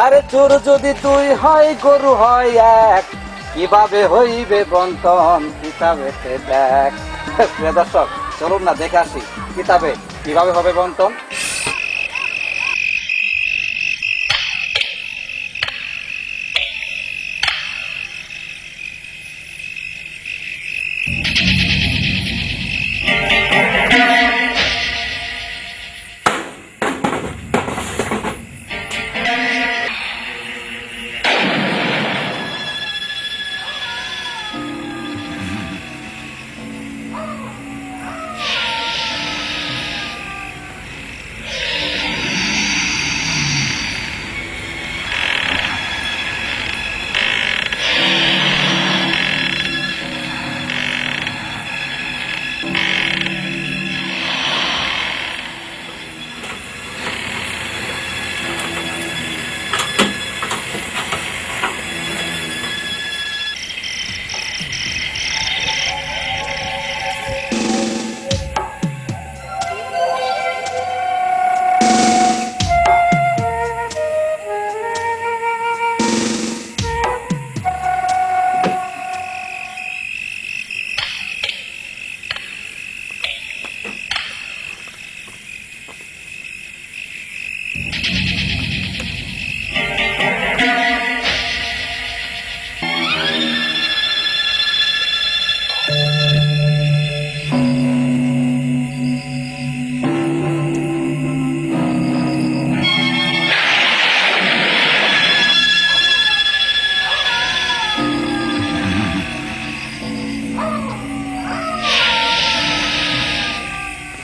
আরে চোর যদি দুই হয় গরু হয় এক, কিভাবে হইবে বন্টন কিতাবেতে দেখ। প্রিয় দর্শক, চলুন না দেখে আসি কিতাবে কিভাবে হবে বন্টন।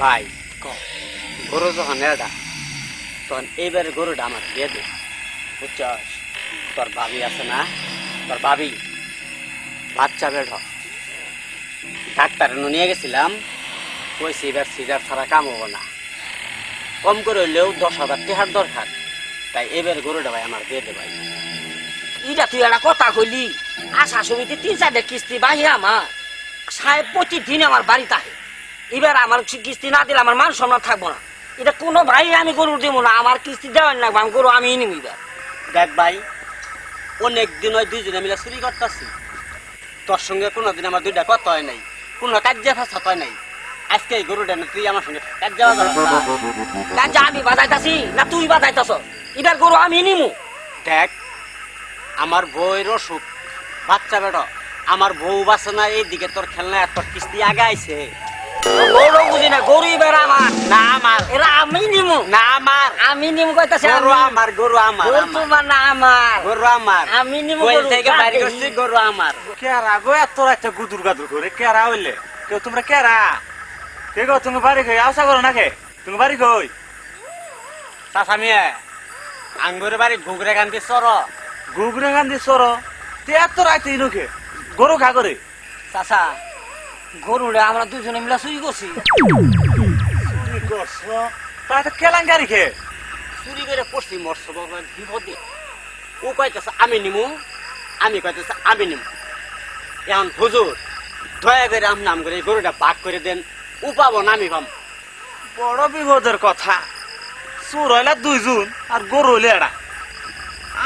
ভাই গরু যখন এটা তখন এইবারে গরুটা আমার দিয়ে দে, বুঝছস? তোর ভাবি আছে না, তোর ভাবি বাচ্চা বেড় ডাক্তার নিয়ে গেছিলাম, কইছি এবার সিজার ছাড়া কাম হবো না, কম করে হইলেও 10,000 টাকার দরকার, তাই এবার গরুটা ভাই আমার দিয়ে দে ভাই। ইটা তুই একটা কথা কইলি, আশা সমিতি 3-4 কিস্তি বাহি আমার সাহেব প্রতিদিন আমার বাড়িতে আহে, এবার আমার কিস্তি না দিলে আমার মান সম্মান থাকবো না। এটা কোনো ভাই আমি গরু দিব না, আমার কিস্তি দেওয়ার না, আমি গরু আমি নিব। এবার দেখ ভাই, অনেক দিন ওই দুইজনে মিলে চুরি করতেছি, তোর সঙ্গে কোনোদিন আমার দুইটা কথা হয় নাই, কোনো কাজে ফাঁসাত হয় নাই, আজকে এই গরুটা না তুই আমার সঙ্গে কাজা আমি বাজাইতাছি না তুই বাজাইতাছ? এবার গরু আমি নিমু। দেখ, আমার বউয়ের অসুখ, বাচ্চা বেড়ো, আমার বউ বাসে না, এইদিকে তোর খেলনা তোর কিস্তি আগে আইছে। গরু বুঝি না, গরু এবার আমার না আমার, এরা আমি নিমু না আমার, আমি নিমু কইতাছি। গরু আমার, গরু আমার, গরু তোমার না আমার, গরু আমার, আমি নিমু কোয়েল গরু। থেকে বাইরে করছি, গরু আমার। কেরা গো এত একটা গুদুর গাদুর করে কেরা হইলে কেউ তোমরা কেরা কে গো তুমি বাড়ি কই আশা করো নাকি তুমি বাড়ি কই চাচা মিয়া আঙ্গুরে বাড়ি ঘুগরে গান্ধী সর। গুগরে গান্ধী সর তে এত রাইতে ইনুকে গরু খা করে চাচা গরুটা আমরা দুজনে মিলা চুরি করছি। চুরি করছ তাই তো কেলাঙ্কারি খে চুরি করে পড়ছি মরছ বিপদে। ও কইতেছে আমি নিমু, আমি কইতেছে আমি নিমু। এখন হুজুর দয়া করে আম নাম করে এই গরুটা পাক করে দেন, ও পাবো না আমি পাম। বড় বিপদের কথা, চোর হইলা 2 জন আর গরু হইলে এরা।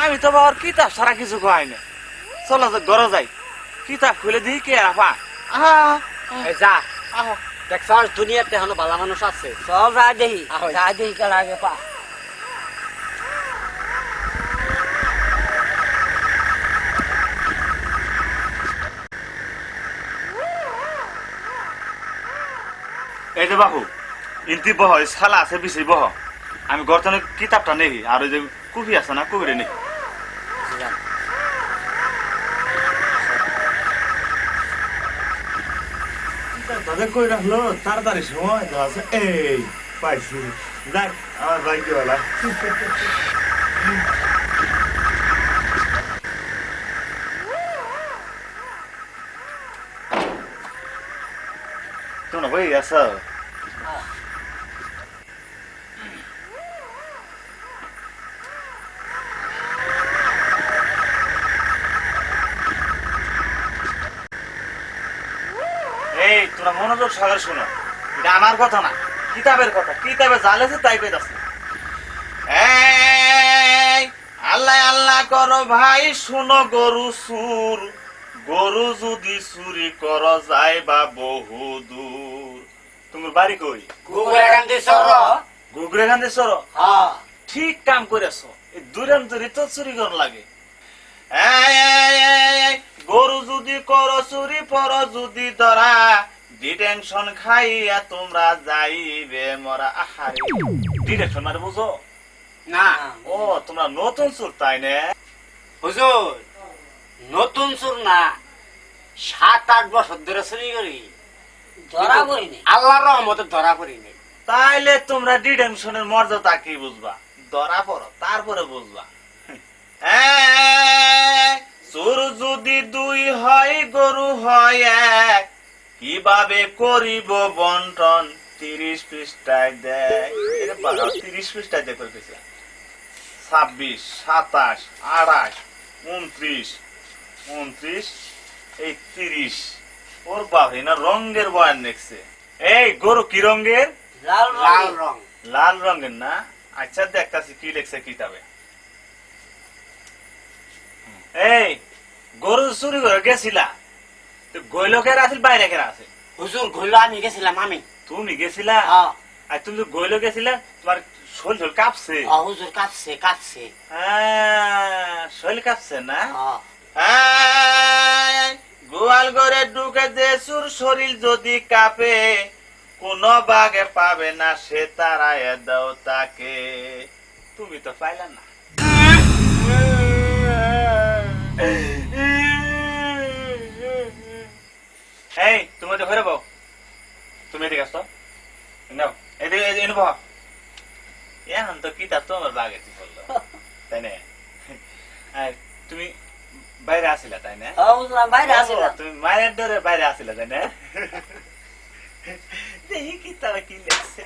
আমি তো বাবার কিতাব ছাড়া কিছু খাই না, চলো যে ঘরে যাই, কিতাব খুলে দিই কে আপা। এই যা, দেখছস দুনিয়াতে এখনো ভালো মানুষ আছে। চল যা দেখি, ahoy. যা দেখি কার আগে পা। এই যে বাবু ইন্তি বহ শালা আছে বেশি বহ, আমি গর্তনে কিতাবটা নেই আর ওই যে কুফি আছে না কুফিরে নেই। তাদের কই রাখলো তাড়াতাড়ি সময় তো আছে। এই পাইছি, দেখ আমার ভাগ্যওয়ালা। তোমরা বই আছো? এই তোরা মনোযোগ সহকারে শোনো, এটা আমার কথা না, কিতাবের কথা। কিতাবে জালেছে তাই কইতাছে। এই আল্লাহ করো ভাই, শুনো গরু সুর, গরু যদি চুরি কর যাইবা বহু দূর। তোমার বাড়ি কই? গুগরে গান্ধী সর। ঠিক কাম করেছো, এই দূরান্তরি তো চুরি কর লাগে। গরু যদি করো চুরি, পর যদি ধরা, ডিটেনশন খাইয়া তোমরা যাইবে মরা। আহারে, ডিটেনশন মানে বুঝো না ও? তোমরা নতুন চোর তাই না? হুজুর, নতুন চোর না, 7-8 বছর ধরে চুরি করি, ধরা পড়িনি। আল্লাহর রহমতে ধরা পড়িনি। তাইলে তোমরা ডিটেনশনের মর্যাদা কি বুঝবা? ধরা পড়ো তারপরে বুঝবা। চোর যদি 2 হয়, গরু হয় 1, কিভাবে করিব বন্টন? 30 পৃষ্ঠায় দেয়। 30 পৃষ্ঠায় দেখো, 26, 27, 28, 29, 29, এই 30। ওর বাবা না রঙের বয়ান দেখছে। এই গরু কি রঙের? লাল লাল রং। লাল রঙের না? আচ্ছা, দেখতাছি কি লেখছে কিতাবে। এই গরু চুরি করে গেছিলা, গৈলকের আছিল বাইরে কেরা আছে? হুজুর, ঘুরলো আমি গেছিলাম। আমি তুমি গেছিলা? আর তুমি গৈল গেছিলা, তোমার শরীর কাঁপছে? হুজুর, কাঁপছে কাঁপছে। শরীর কাঁপছে না? হ্যাঁ। গোয়াল ঘরে ঢুকে যে সুর, শরীর যদি কাঁপে, কোন বাগে পাবে না সে তারায় দাও তাকে। তুমি তো পাইলা না। এই তুমি তো ঘরে বউ, তুমি এদিকে আসতো, নাও এদিকে এনে বহ। এখন তো কিতাব তোমার বাগে বললো, তাই না? তুমি বাইরে আসিলা তাই না? বাইরে আসিলাম। তুমি মায়ের ডরে বাইরে আসিলা তাই না? দেখি কিতাবে কি লেখছে।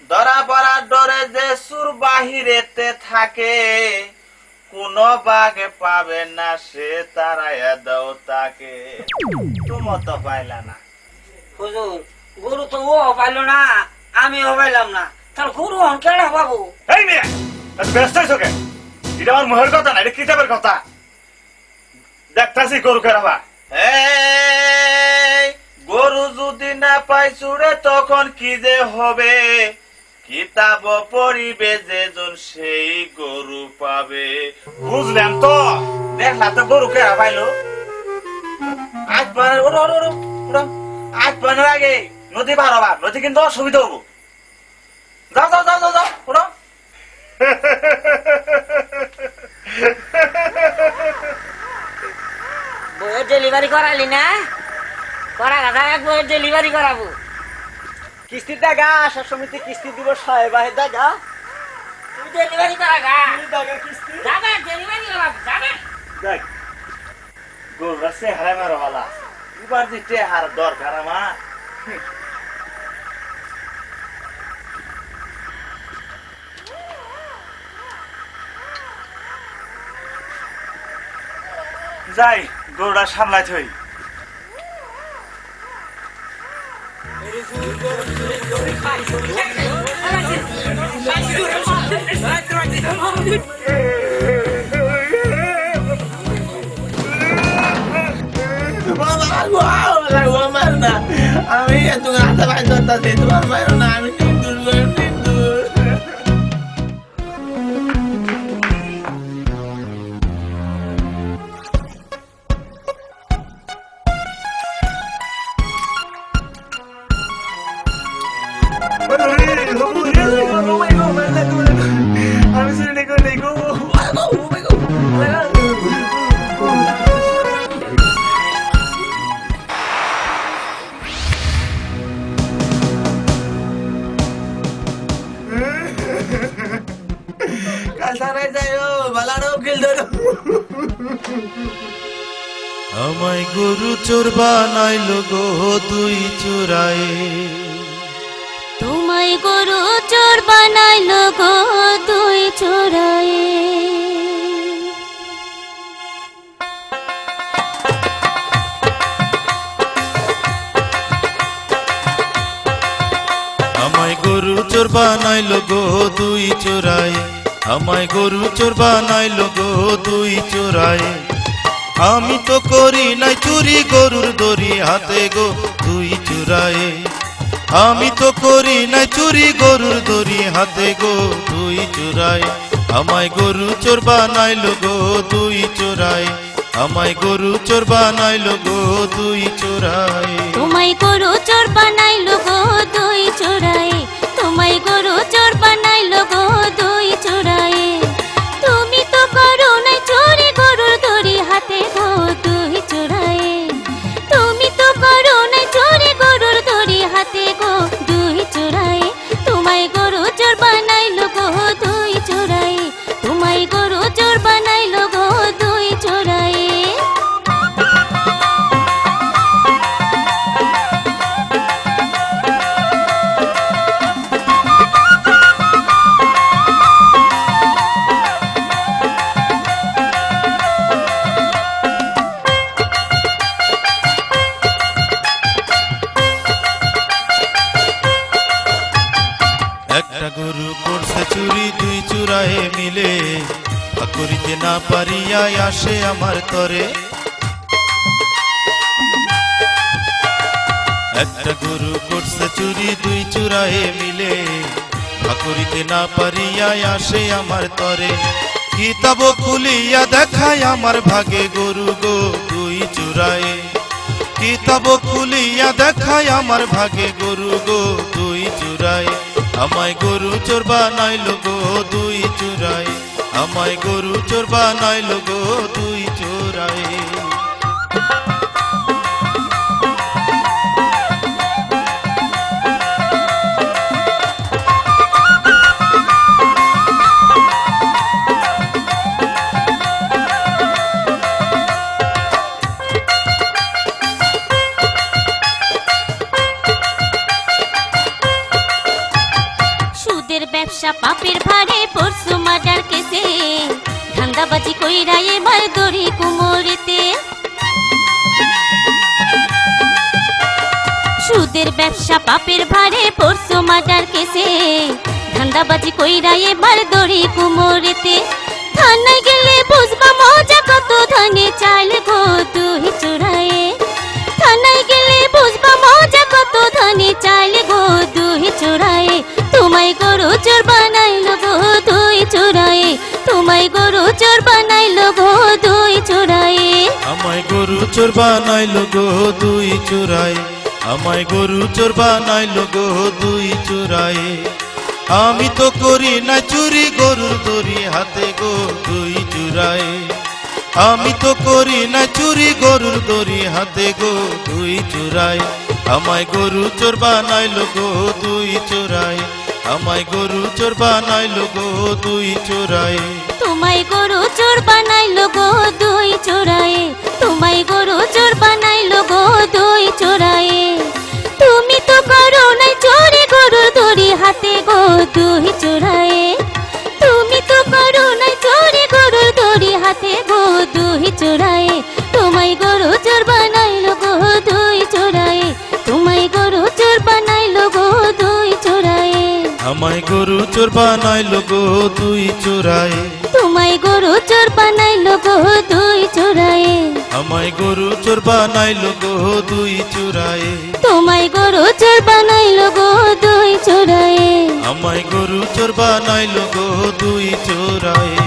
ধরা পড়ার ডরে যে সুর বাহিরেতে থাকে, কোন বাগে পাবে না সে তারায় দাও তাকে। তুমি তো পাইলা না। হুজুর, গরু তো ও পাইলো না, আমিও পাইলাম না, তাহলে গরু হন কেডা বাবু? এই মেয়ে, এত ব্যস্ত হয়েছো কেন? এটা আমার মুখের কথা না, এটা কিতাবের কথা। দেখতাছি গরু কেরাবা। গরু যদি না পাই চুড়ে, তখন কি যে হবে? কিতাব পড়িবে যেজন, সেই গরু পাবে। বুঝলাম তো, দেখলাম তো গরু কেরা পাইলো। আজ পানের আজ পানের আগে নদী পার হবা, নদী কিন্তু অসুবিধা হবো। যাও যাও যাও যাও যাও, ওরা বইয়ের ডেলিভারি করালি না? করা গাধা, এক বইয়ের ডেলিভারি করাবো। কিস্তির টাকা আসার সমিতি কিস্তি দিব, সাহেবাহে টাকা। তুই ডেলিভারি করা গা, টাকা কিস্তি যাবে ডেলিভারি করাবো, যাবে। দেখ গরুরা সে হারে মারো ভালা, এবার যে টেহার দরকার আমার। যাই গরুটা সামলাইতে হই। আমি তোমার হাতে ভাই ধরতেছি, তোমার মায়ের না, আমি নিন্দুর। আমি শুনে করে গো। কালসারাই যাইও, বালারও কিল ধরো। আমায় গরু চোর বানাইলো গো দুই চোরায়ে, তোমায় গরু চোর বানাইলো গো দুই চোরায়ে। আমায় গরু চোর বানাইলো গো দুই চোরায়ে, আমায় গরু চোর বানাইলো গো দুই চোরায়ে আমি তো করি নাই চুরি গরুর দড়ি হাতে গো দুই চোরায়ে আমি তো করি নাই চুরি গরুর দড়ি হাতে গো দুই চোরায়ে আমায় গরু চোর বানাইলো গো দুই চোরায়ে আমায় গরু চোর বানাইলো গো দুই চোরায়ে তোমায় গরু চোর বানাইলো গো দুই চোরায়ে তোমায় গরু চোর বানাইলো গো দুই চোরায়ে তুমি তো করো নাই চোরে গরুর দড়ি হাতে গো দুই চোরায়ে তুমি তো করো নাই চোরে গরুর দড়ি হাতে গো দুই চোরায়ে তোমায় গরু চোর বানাইলো গো দুই চোরায়ে তোমায় গরু চোর বানাইলো গো দুই চোরায়ে একটা গরু করছে চুরি দুই চোরায়ে মিলে করিতে না পারিয়া আসে আমার তরে একটা গরু করছে চুরি দুই চোরায়ে মিলে করিতে না পারিয়া আসে আমার তরে কিতাব খুলিয়া দেখায় আমার ভাগে গরু গো দুই চোরায়ে কিতাব খুলিয়া দেখায় আমার ভাগে গরু গো দুই চোরায়ে আমায় গরু চোর বানাইলো গো দুই চোরায়ে আমায় গরু চোর বানাইলো গো দুই চোরায়ে সুদের ব্যবসা পাপের ভারে পরশু মার্ডার কেসে ধান্দাবাজি কইরা এবার দড়ি কুমোরেতে সুদের ব্যবসা পাপের ভারে পরশু মার্ডার কেসে ধান্দাবাজি কইরা এবার দড়ি কুমোরেতে থানায় গেলে বুঝবা মজা কত ধানে চাল গো দুই চোরায়ে থানায় গেলে বুঝবা মজা কত ধানে চাল গো দুই চোরায়ে তোমায় গরু চোর বানাইলো গো দুই চোরায়ে তোমায় গরু চোর বানাইলো গো দুই চোরায়ে আমায় গরু চোর বানাইলো গো দুই চোরায়ে আমায় গরু চোর বানাইলো গো দুই চোরায়ে আমি তো করি না চুরি গরুর দড়ি হাতে গো দুই চোরায়ে আমি তো করি না চুরি গরুর দড়ি হাতে গো দুই চোরায়ে আমায় গরু চোর বানাইলো গো দুই চোরায়ে আমায় গরু চোর বানাইলো গো দুই চোরায়ে তোমায় গরু চোর বানাইলো গো দুই চোরায়ে তোমায় গরু চোর বানাইলো গো দুই চোরায়ে তুমি তো করো নাই চোরে গরুর দড়ি হাতে গো দুই চোরায়ে তুমি তো করো নাই চোরে গরুর দড়ি হাতে গো দুই চোরায়ে তোমায় গরু চোর বানাইলো গো দুই চোরায়ে তোমায় গরু চোর বানাইলো গো দুই চোরায়ে আমায় গরু চোর বানাইলো গো দুই চোরায়ে তোমায় গরু চোর বানাইলো গো দুই চোরায়ে আমায় গরু চোর বানাইলো গো দুই চোরায়ে তোমায় গরু চোর বানাইলো গো দুই চোরায়ে আমায় গরু চোর বানাইলো গো দুই চোরায়ে